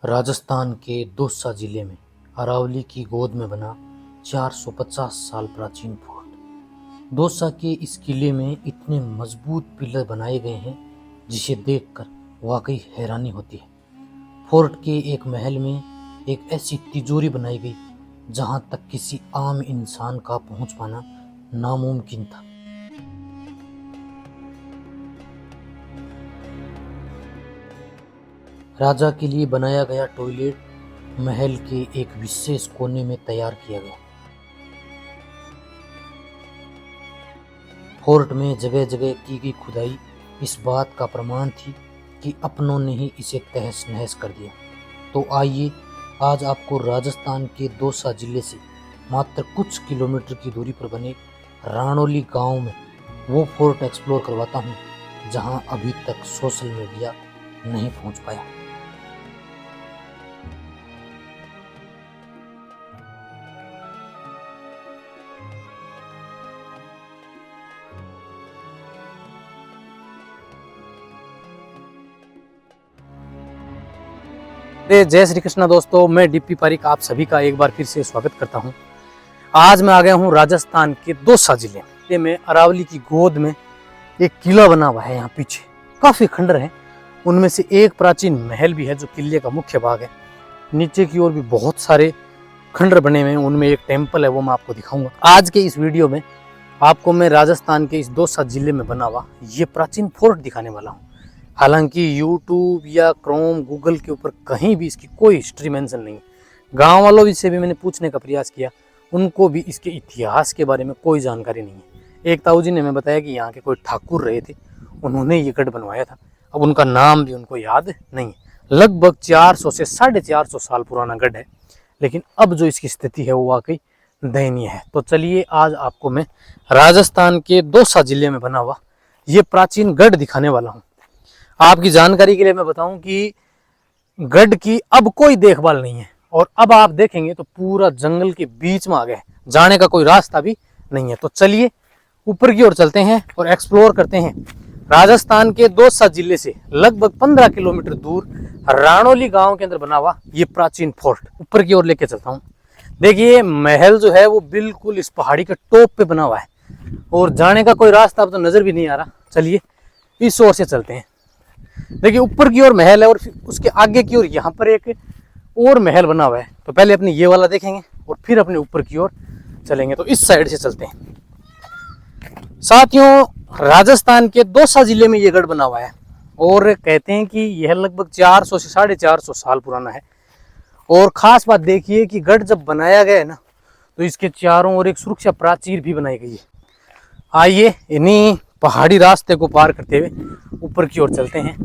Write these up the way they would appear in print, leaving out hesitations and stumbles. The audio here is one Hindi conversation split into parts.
राजस्थान के दौसा जिले में अरावली की गोद में बना 450 साल प्राचीन फोर्ट। दौसा के इस किले में इतने मजबूत पिलर बनाए गए हैं जिसे देखकर वाकई हैरानी होती है। फोर्ट के एक महल में एक ऐसी तिजोरी बनाई गई जहां तक किसी आम इंसान का पहुंच पाना नामुमकिन था। राजा के लिए बनाया गया टॉयलेट महल के एक विशेष कोने में तैयार किया गया। फोर्ट में जगह जगह की गई खुदाई इस बात का प्रमाण थी कि अपनों ने ही इसे तहस नहस कर दिया। तो आइए आज आपको राजस्थान के दौसा जिले से मात्र कुछ किलोमीटर की दूरी पर बने राणौली गांव में वो फोर्ट एक्सप्लोर करवाता हूँ जहां अभी तक सोशल मीडिया नहीं पहुंच पाया। जय श्री कृष्णा दोस्तों, मैं डीपी पारिक आप सभी का एक बार फिर से स्वागत करता हूं। आज मैं आ गया हूं राजस्थान के दौसा जिले में। अरावली की गोद में एक किला बना हुआ है। यहाँ पीछे काफी खंडर हैं, उनमें से एक प्राचीन महल भी है जो किले का मुख्य भाग है। नीचे की ओर भी बहुत सारे खंडर बने हुए हैं, उनमें एक टेम्पल है, वो मैं आपको दिखाऊंगा। आज के इस वीडियो में आपको मैं राजस्थान के इस दौसा जिले में बना हुआ ये प्राचीन फोर्ट दिखाने वाला हूँ। हालांकि YouTube या क्रोम गूगल के ऊपर कहीं भी इसकी कोई हिस्ट्री मेंशन नहीं है। गांव वालों से भी मैंने पूछने का प्रयास किया, उनको भी इसके इतिहास के बारे में कोई जानकारी नहीं है। एक ताऊ जी ने हमें बताया कि यहाँ के कोई ठाकुर रहे थे, उन्होंने ये गढ़ बनवाया था। अब उनका नाम भी उनको याद नहीं है। लगभग 400 से 450 साल पुराना गढ़ है, लेकिन अब जो इसकी स्थिति है वो वाकई दयनीय है। तो चलिए आज आपको मैं राजस्थान के दौसा जिले में बना हुआ ये प्राचीन गढ़ दिखाने वाला हूँ। आपकी जानकारी के लिए मैं बताऊं कि गढ़ की अब कोई देखभाल नहीं है और अब आप देखेंगे तो पूरा जंगल के बीच में आ गए, जाने का कोई रास्ता भी नहीं है। तो चलिए ऊपर की ओर चलते हैं और एक्सप्लोर करते हैं। राजस्थान के दौसा जिले से लगभग 15 किलोमीटर दूर राणौली गांव के अंदर बना हुआ ये प्राचीन फोर्ट ऊपर की ओर लेके चलता हूँ। देखिए महल जो है वो बिल्कुल इस पहाड़ी के टॉप पे बना हुआ है और जाने का कोई रास्ता अब तो नजर भी नहीं आ रहा। चलिए इस ओर से चलते हैं। देखिए ऊपर की ओर महल है और फिर उसके आगे की ओर यहाँ पर एक और महल बना हुआ है। तो पहले अपने ये वाला देखेंगे और फिर अपने ऊपर की ओर चलेंगे। तो इस साइड से चलते हैं। साथियों, राजस्थान के दौसा जिले में ये गढ़ बना हुआ है और कहते हैं कि यह लगभग 400 से 450 साल पुराना है। और खास बात देखिए कि गढ़ जब बनाया गया है ना, तो इसके चारों ओर एक सुरक्षा प्राचीर भी बनाई गई है। आइए इन्हीं पहाड़ी रास्ते को पार करते हुए ऊपर की ओर चलते हैं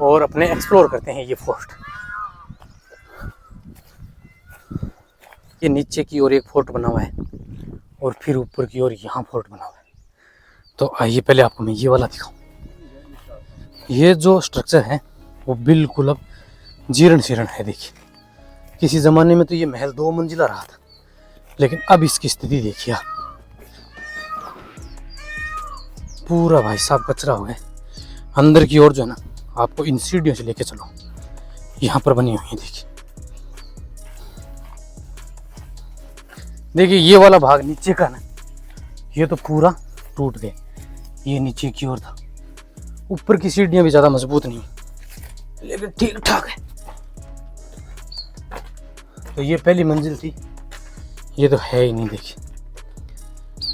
और अपने एक्सप्लोर करते हैं ये फोर्ट। ये नीचे की ओर एक फोर्ट बना हुआ है और फिर ऊपर की ओर यहाँ फोर्ट बना हुआ है। तो आइए पहले आपको मैं ये वाला दिखाऊं। ये जो स्ट्रक्चर है वो बिल्कुल अब जीर्ण शीर्ण है। देखिए किसी जमाने में तो ये महल 2 मंजिला रहा था, लेकिन अब इसकी स्थिति देखिए आप। पूरा भाई साहब कचरा हो गया। अंदर की ओर जो है ना, आपको इन सीढ़ियों से लेके चलो, यहाँ पर बनी हुई है। देखिए ये वाला भाग नीचे का ना, ये तो पूरा टूट गया। ये नीचे की ओर था। ऊपर की सीढ़ियां भी ज्यादा मजबूत नहीं, लेकिन ठीक ठाक है। तो ये पहली मंजिल थी, ये तो है ही नहीं। देखिए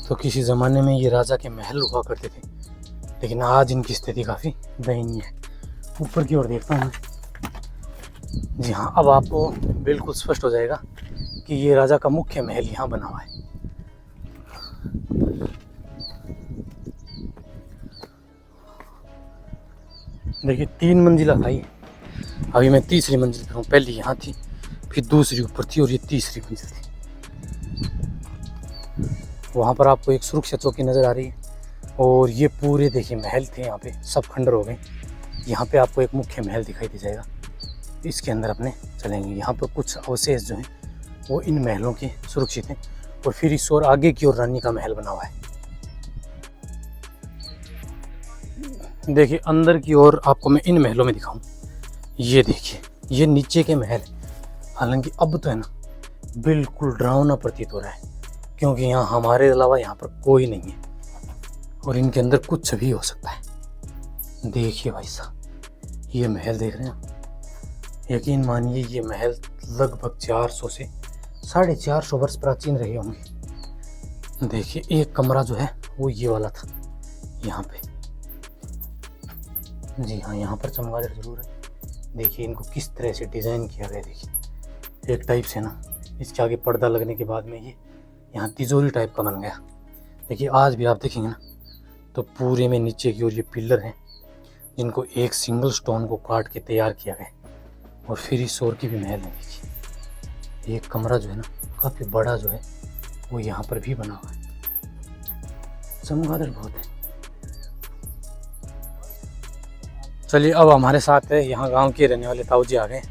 तो किसी ज़माने में ये राजा के महल हुआ करते थे, लेकिन आज इनकी स्थिति काफ़ी दयनीय है। ऊपर की ओर देखता हूँ। जी हाँ, अब आपको बिल्कुल स्पष्ट हो जाएगा कि ये राजा का मुख्य महल यहाँ बना हुआ है। देखिए 3 मंजिला था ये, अभी मैं तीसरी मंजिल पर हूँ। पहली यहाँ थी, फिर दूसरी ऊपर थी और ये तीसरी मंजिल थी। वहाँ पर आपको एक सुरक्षा चौकी नज़र आ रही है और ये पूरे देखिए महल थे, यहाँ पे सब खंडर हो गए। यहाँ पे आपको एक मुख्य महल दिखाई दे जाएगा, इसके अंदर अपने चलेंगे। यहाँ पर कुछ अवशेष जो हैं वो इन महलों के सुरक्षित हैं और फिर इस ओर आगे की ओर रानी का महल बना हुआ है। देखिए अंदर की ओर आपको मैं इन महलों में दिखाऊं। ये देखिए ये नीचे के महल, हालांकि अब तो है ना बिल्कुल डरावना प्रतीत हो रहा है, क्योंकि यहाँ हमारे अलावा यहाँ पर कोई नहीं है और इनके अंदर कुछ भी हो सकता है। देखिए भाई साहब, ये महल देख रहे हैं आप, यकीन मानिए ये महल लगभग 400 से 450 वर्ष प्राचीन रहे होंगे। देखिए एक कमरा जो है वो ये वाला था यहाँ पे। जी हाँ, यहाँ पर चमगादड़ जरूर है। देखिए इनको किस तरह से डिज़ाइन किया गया, देखिए एक टाइप से ना इसके आगे पर्दा लगने के बाद में ये यहाँ तिजोरी टाइप का बन गया। देखिए आज भी आप देखेंगे ना तो पूरे में नीचे की ओर ये पिलर हैं जिनको एक सिंगल स्टोन को काट के तैयार किया गया, और फिर इस ओर की भी महल है। देखिए एक कमरा जो है ना काफ़ी बड़ा जो है वो यहाँ पर भी बना हुआ है। चमगादड़ बहुत है। चलिए अब हमारे साथ है यहाँ गांव के रहने वाले ताऊ जी आ गए,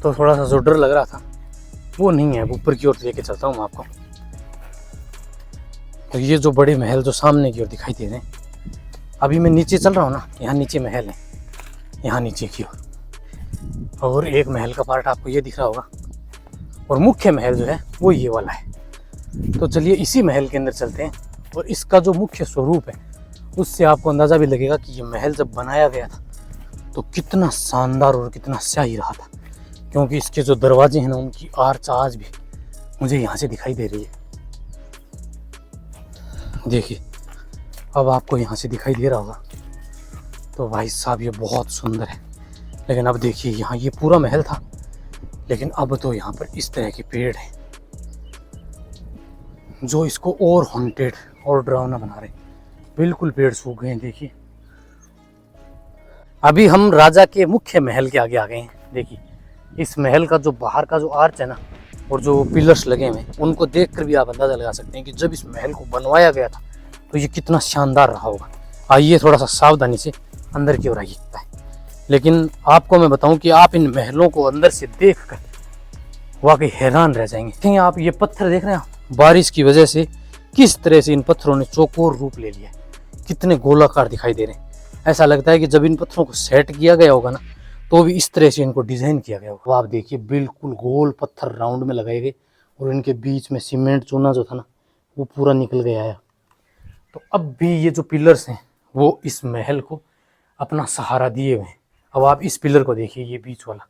तो थोड़ा सा जो डर लग रहा था वो नहीं है। ऊपर की ओर लेके चलता हूँ मैं आपको। तो ये जो बड़े महल जो सामने की ओर दिखाई दे रहे हैं, अभी मैं नीचे चल रहा हूँ ना, यहाँ नीचे महल है, यहाँ नीचे की ओर, और एक महल का पार्ट आपको ये दिख रहा होगा, और मुख्य महल जो है वो ये वाला है। तो चलिए इसी महल के अंदर चलते हैं, और इसका जो मुख्य स्वरूप है उससे आपको अंदाज़ा भी लगेगा कि ये महल जब बनाया गया था तो कितना शानदार और कितना शाही रहा था, क्योंकि इसके जो दरवाजे हैं ना उनकी आर्च आज भी मुझे यहाँ से दिखाई दे रही है। देखिए अब आपको यहाँ से दिखाई दे रहा होगा, तो भाई साहब ये बहुत सुंदर है। लेकिन अब देखिए यहाँ ये पूरा महल था, लेकिन अब तो यहाँ पर इस तरह के पेड़ हैं जो इसको और हॉन्टेड और डरावना बना रहे हैं। बिल्कुल पेड़ सूख गए हैं। देखिए अभी हम राजा के मुख्य महल के आगे आ गए हैं। देखिए इस महल का जो बाहर का जो आर्च है ना और जो पिलर्स लगे हुए हैं उनको देखकर भी आप अंदाज़ा लगा सकते हैं कि जब इस महल को बनवाया गया था तो ये कितना शानदार रहा होगा। आइए थोड़ा सा सावधानी से अंदर की ओर आइए। लेकिन आपको मैं बताऊं कि आप इन महलों को अंदर से देखकर वाकई हैरान रह जाएंगे। देखिए आप ये पत्थर देख रहे हैं, बारिश की वजह से किस तरह से इन पत्थरों ने चौकोर रूप ले लिया है, कितने गोलाकार दिखाई दे रहे हैं। ऐसा लगता है कि जब इन पत्थरों को सेट किया गया होगा ना तो भी इस तरह से इनको डिजाइन किया गया होगा। आप देखिए बिल्कुल गोल पत्थर राउंड में लगाए गए, और इनके बीच में सीमेंट चूना जो था ना वो पूरा निकल गया है। तो अब भी ये जो पिलर्स हैं वो इस महल को अपना सहारा दिए हुए हैं। अब आप इस पिलर को देखिए, ये बीच वाला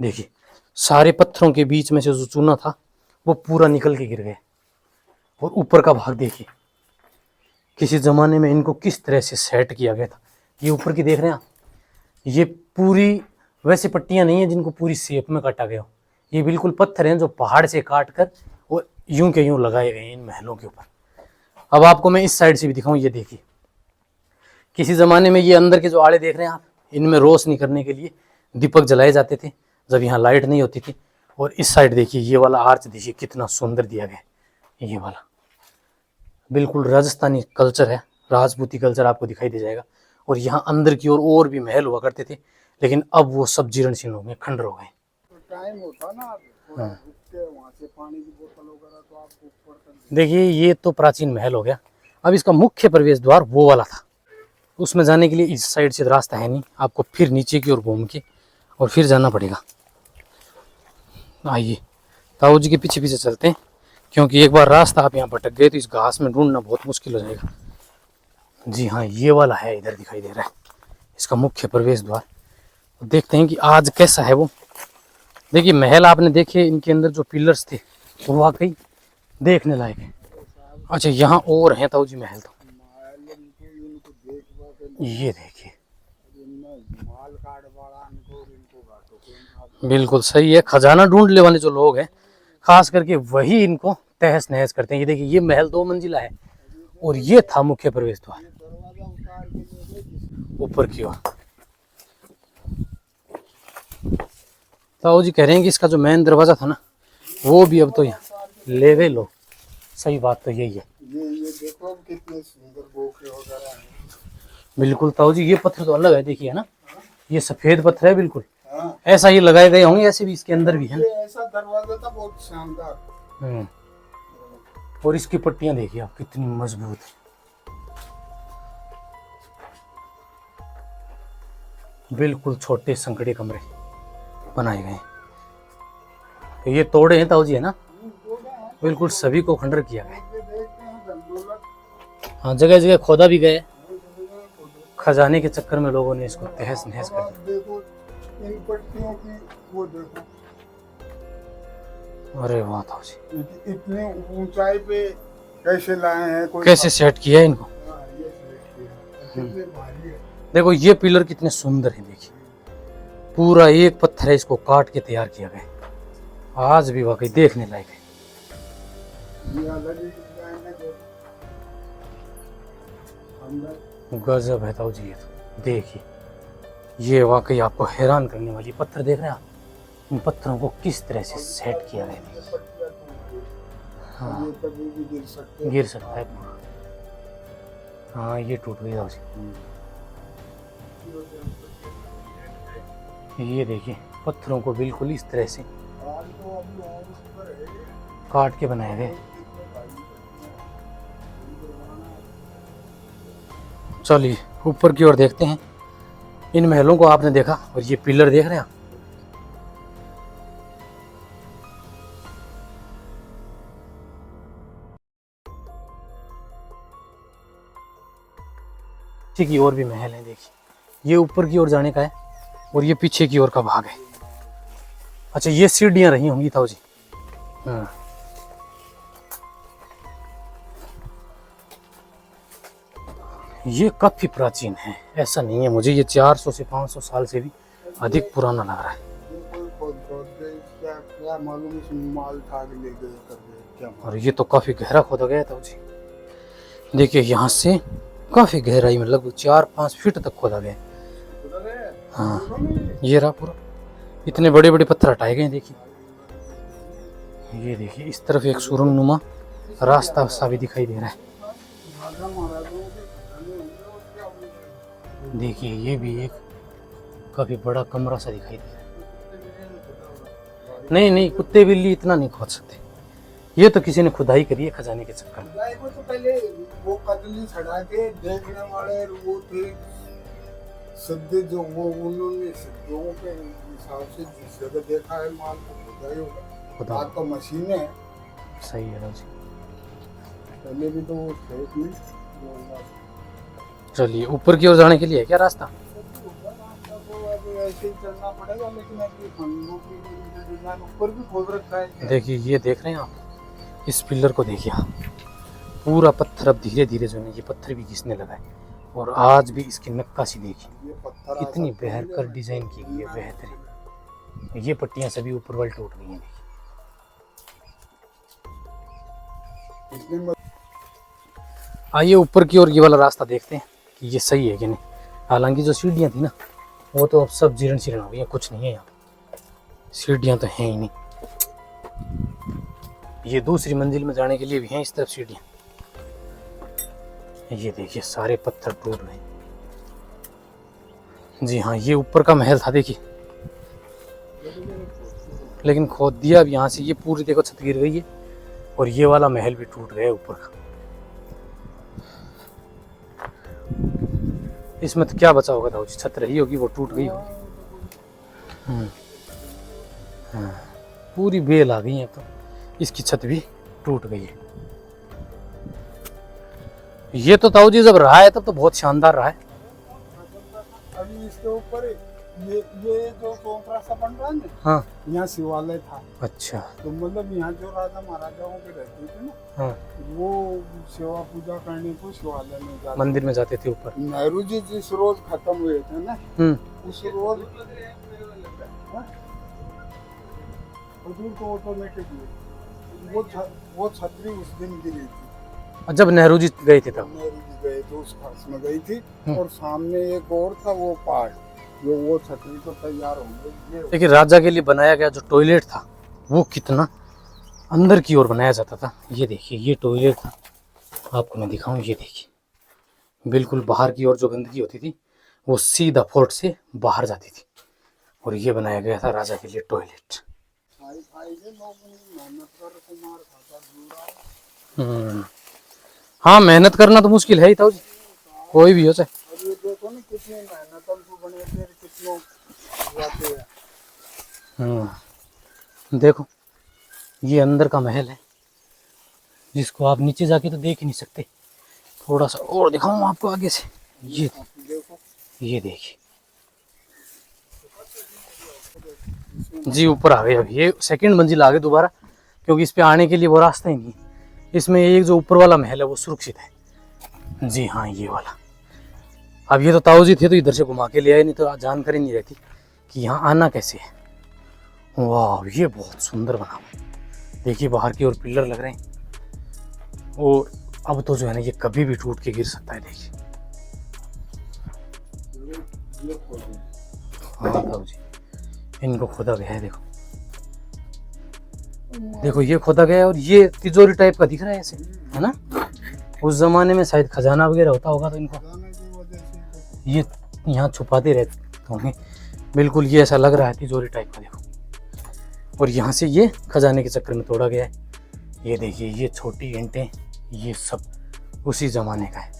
देखिए, सारे पत्थरों के बीच में से जो चूना था वो पूरा निकल के गिर गया। और ऊपर का भाग देखिए, किसी ज़माने में इनको किस तरह से सेट किया गया था। ये ऊपर की देख रहे हैं आप, ये पूरी वैसे पट्टियां नहीं है जिनको पूरी शेप में काटा गया हो। ये बिल्कुल पत्थर हैं जो पहाड़ से काट कर और यूं के यूं लगाए गए हैं इन महलों के ऊपर। अब आपको मैं इस साइड से भी दिखाऊं, ये देखिए, किसी ज़माने में ये अंदर के जो आड़े देख रहे हैं आप, इनमें रोशनी करने के लिए दीपक जलाए जाते थे जब यहाँ लाइट नहीं होती थी। और इस साइड देखिए, ये वाला आर्च देखिए कितना सुंदर दिया गया है। ये वाला बिल्कुल राजस्थानी कल्चर है, राजपूती कल्चर आपको दिखाई दे जाएगा। और यहाँ अंदर की ओर और भी महल हुआ करते थे, लेकिन अब वो सब जीर्ण शीर्ण हो गए, खंडर हो गए। टाइम होता ना वहाँ से पानी की बोतल वगैरह तो आप ऊपर देखिए ये तो प्राचीन महल हो गया। अब इसका मुख्य प्रवेश द्वार वो वाला था, उसमें जाने के लिए इस साइड से रास्ता है नहीं, आपको फिर नीचे की ओर घूम के और फिर जाना पड़ेगा। आइए ताऊ जी के पीछे पीछे चलते हैं, क्योंकि एक बार रास्ता आप यहाँ भटक गए तो इस घास में ढूंढना बहुत मुश्किल हो जाएगा। जी हाँ, ये वाला है, इधर दिखाई दे रहा है इसका मुख्य प्रवेश द्वार। देखते हैं कि आज कैसा है वो। देखिए महल आपने देखे, इनके अंदर जो पिलर्स थे वो वाकई देखने लायक है। अच्छा यहाँ और हैं ताऊ जी महल, तो ये देखिए बिल्कुल सही है। खजाना ढूंढने वाले जो लोग हैं खास करके वही इनको तहस नहस करते हैं। ये देखिए, ये महल 2 मंजिला है और ये था मुख्य प्रवेश द्वार ऊपर की ओर। ताऊ जी कह रहे हैं कि इसका जो मेन दरवाजा था ना वो भी अब तो यहाँ ले गए लोग। सही बात तो यही है। ये देखो कितने सुंदर बोके वगैरह हैं। बिल्कुल ताऊ जी, ये पत्थर तो अलग है, देखिए है ना, ये सफेद पत्थर है बिल्कुल। ऐसा ही लगाए गए होंगे, ऐसे भी इसके अंदर भी है ना। ऐसा दरवाजा था बहुत शानदार। और इसकी पट्टियां देखिए आप कितनी मजबूत है। बिल्कुल छोटे संकड़े कमरे। बनाए गए हैं। ये तोड़े हैं ताऊ जी, है ना? बिल्कुल सभी को खंडर किया गया है। देखते हैं जंगल। हाँ, जगह जगह खोदा भी गए। खजाने के चक्कर में लोगों ने इसको तहस नहस कर दिया। देखो इन पट्टियों की वो देखो, अरे वाह ताऊ जी, इतनी ऊंचाई पे कैसे लाए हैं, कोई कैसे सेट किया है इनको। हाँ, ये सेट किया है। कितने भारी है। देखो ये पिलर कितने सुंदर हैं, देखिए पूरा एक पत्थर है, इसको काट के तैयार किया गया। आज भी वाकई देखने लायक है। ये अलग ही डिजाइन है जो अंदर। गजब है ताऊ जी, ये तो देखिए, ये वाकई आपको हैरान करने वाली पत्थर देख रहे हैं आप। इन पत्थरों को किस तरह से सेट किया गया है। हाँ, ये कभी भी गिर सकते हैं। गिर सकता है पूरा। हाँ, ये टूट गई ताऊ जी। ये देखिए पत्थरों को बिल्कुल इस तरह से आज तो अभी और ऊपर है। काट के बनाए गए। चलिए ऊपर की ओर देखते हैं। इन महलों को आपने देखा, और ये पिलर देख रहे हैं आप। पीछे की ओर भी महल है, देखिए ये ऊपर की ओर जाने का है, और ये पीछे की ओर का भाग है। अच्छा, ये सीढ़ियां रही होंगी ताऊ जी। हाँ, ये काफी प्राचीन है, ऐसा नहीं है मुझे ये 400 से 500 साल से भी अधिक पुराना लग रहा है। ये कोई खोद दे, क्या मालूम इसमें माल था कि ले गए कर गए, क्या मालूम। और ये तो काफी गहरा खोदा गया है ताऊ जी। देखिए यहाँ से काफी गहराई में लगभग 4-5 फीट तक खोदा गया है। हाँ, ये रहा पूरा, इतने बड़े बड़े पत्थर हटाए गए हैं। देखिए ये देखिए, इस तरफ एक सुरंग नुमा रास्ता सा भी दिखाई दे रहा है। राजा महाराजाओं के घराने होंगे और क्या होंगे। देखिए ये भी एक काफी बड़ा कमरा सा दिखाई दे रहा है। नहीं नहीं, कुत्ते बिल्ली इतना नहीं खोद सकते, ये तो किसी ने खुदाई करी है खजाने के चक्कर में। खुदाई को तो पहले वो कतली चढ़ा के देखने वाले वो थे सिद्धे, जो वो उन्होंने सिद्धों के हिसाब से जिस जगह देखा है माल को खुदाई होगा। खुदा आज तो मशीन है, सही है जी। पहले भी तो वो थे नहीं जो चलिए ऊपर की ओर जाने के लिए है क्या रास्ता? ऐसे ही चलना पड़ेगा, लेकिन अभी खंडों की डिजाइन ऊपर भी खोद रखा है। देखिए ये देख रहे हैं आप, इस पिलर को देखिए आप, पूरा पत्थर अब धीरे धीरे जो है ये पत्थर भी घिसने लगा है, और आज भी इसकी नक्काशी देखिए ये पत्थर कितनी बेहतर डिजाइन की गई है, बेहतरीन। ये पट्टियां सभी ऊपर वाली टूट गई हैं। इतने आइए ऊपर की ओर ये वाला रास्ता देखते हैं कि ये सही है कि नहीं। हालांकि जो सीढ़ियाँ थी ना, वो तो अब सब जीर्ण शीर्ण हो गई हैं, कुछ नहीं है यहाँ, सीढ़ियाँ तो हैं ही नहीं। ये दूसरी मंजिल में जाने के लिए भी हैं इस तरफ सीढ़ियाँ। ये देखिए सारे पत्थर टूट गए। जी हाँ, ये ऊपर का महल था देखिए, लेकिन खोद दिया अब यहाँ से। ये पूरी देखो छत गिर गई है, और ये वाला महल भी टूट गया ऊपर का। इसमें तो क्या बचा होगा ताऊ जी, छत रही होगी वो टूट गई होगी। पूरी बेल आ गई है, तो इसकी छत भी टूट गई है। ये तो ताऊ जी जब रहा है तब तो बहुत शानदार रहा है। अभी इसके ऊपर ये जो कोपरा सा बन रहा है ना, हाँ, यहाँ शिवालय था। अच्छा, तो मतलब यहाँ जो राजा महाराजाओं के रहते थे ना, हाँ, वो सेवा पूजा करने को शिवालय में जाते, मंदिर में जाते थे ऊपर। नेहरू जी जिस रोज खत्म हुए थे ना, उस रोज हजूर को ऑटोमेटिक वो छतरी उस दिन गिरी थी। जब नेहरू जी गए थे तब। नेहरू जी गए तो उस खर्च में गई थी, और सामने एक और था वो पार्ट जो वो छतरी तो तैयार होंगे। लेकिन राजा के लिए बनाया गया जो टॉयलेट था, वो कितना अंदर की ओर बनाया जाता था। ये देखिए, ये टॉयलेट था, आपको मैं दिखाऊं। ये देखिए बिल्कुल बाहर की ओर जो गंदगी होती थी वो सीधा फोर्ट से बाहर जाती थी, और ये बनाया गया था राजा के लिए टॉयलेट। हाँ, मेहनत करना तो मुश्किल है ही था, कोई भी हो चाहे। अब ये देखो ना कितनी मेहनत बने थे, कितनों जाते हैं। देखो ये अंदर का महल है, जिसको आप नीचे जाके तो देख ही नहीं सकते। थोड़ा सा और दिखाऊं आपको आगे से। ये देखिए जी, ऊपर आ गए। अभी ये सेकंड मंजिल आ गए दोबारा, क्योंकि इस पे आने के लिए वो रास्ता ही नहीं है। इसमें एक जो ऊपर वाला महल है वो सुरक्षित है। जी हाँ, ये वाला। अब ये तो ताऊ जी थे तो इधर से घुमा के ले आए, नहीं तो जानकारी नहीं रहती कि यहाँ आना कैसे है। वाह, ये बहुत सुंदर बना हुआ है। देखिए बाहर की ओर पिलर लग रहे हैं, और अब तो जो है ना ये कभी भी टूट के गिर सकता है। देखिए हाँ ताऊ जी, इनको खोदा गया है। देखो देखो ये खोदा गया है, और ये तिजोरी टाइप का दिख रहा है ऐसे, है ना। उस जमाने में शायद खजाना वगैरह होता होगा, तो इनको ये यहाँ छुपाते रहते होंगे। बिल्कुल ये ऐसा लग रहा है तिजोरी टाइप का। देखो, और यहाँ से ये खजाने के चक्कर में तोड़ा गया है। ये देखिए ये छोटी ईंटें, ये सब उसी ज़माने का है।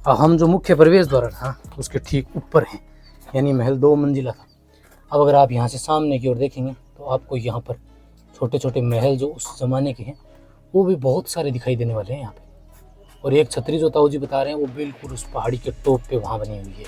अब हम जो मुख्य प्रवेश द्वार था उसके ठीक ऊपर हैं, यानी महल 2 मंजिला था। अब अगर आप यहाँ से सामने की ओर देखेंगे तो आपको यहाँ पर छोटे छोटे महल जो उस ज़माने के हैं वो भी बहुत सारे दिखाई देने वाले हैं यहाँ पे। और एक छतरी जो ताऊ जी बता रहे हैं वो बिल्कुल उस पहाड़ी के टॉप पे वहाँ बनी हुई है।